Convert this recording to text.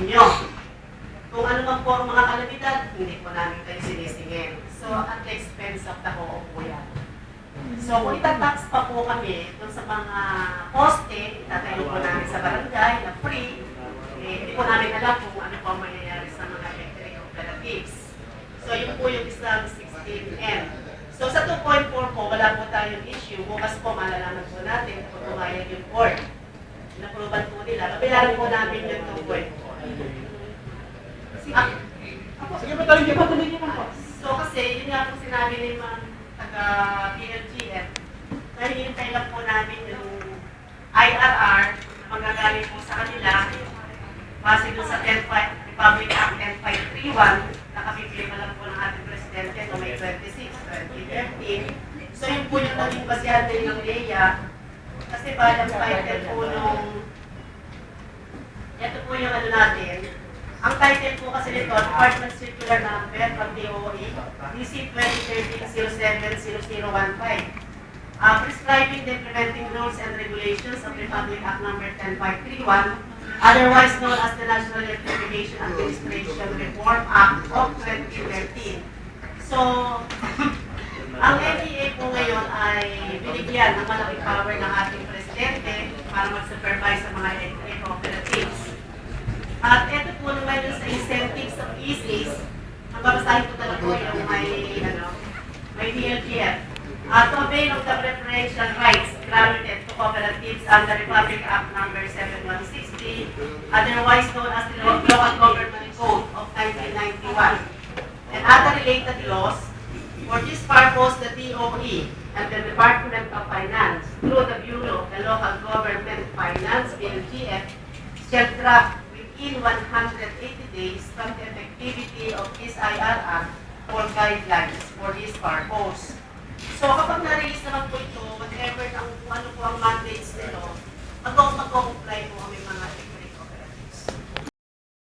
ninyo. Kung ano man po ang mga kalamidad, hindi po namin kayo sinisingin. So, at the expense of the co po yan. So, kung itatax pa po kami dun sa mga poste, itatayo po namin sa barangay na free, hindi po namin alam kung ano po ang mangyayari sa mga electric cooperatives. So, yun po yung isang 16M. So, sa 2.4 po, wala po tayong issue. Bukas po, malalaman po natin kung tumayag yung board. Inaproval po nila. Kabilaan po namin yung 2.4. Sige, patuloy niyo po. So, kasi, yun nga po sinabi ni Ma'am taga-PLGF, nahihintay lang po namin yung IRR na magagaling po sa kanila base doon sa Republic Act 10531 na kapipili lang po ng ating Presidente no May 26, 2013. So yun po yung naging basehan din ng LEA kasi balang title po nung ito po yung ano natin. Ang title po kasi nito, Department Circular Number from DOE, DC 2013-07-0015. Prescribing the implementing rules and regulations of Republic Act No. 10531, otherwise known as the National Electrification Administration Reform Act of 2013. So, ang NEA po ngayon ay binigyan ng malaking power ng ating Presidente para mag-supervise sa mga electric cooperatives. At ito po naman yung sa incentives of ECs, ang babasahin ko talaga po yung may DLGF. To avail of the preferential rights granted to cooperatives under Republic Act No. 7160, otherwise known as the Local Government Code of 1991, and other related laws. For this purpose, the DOE and the Department of Finance, through the Bureau of the Local Government Finance, BLGF, shall draft within 180 days from the effectivity of this IRR for guidelines for this purpose. So kapag na-release naman po ito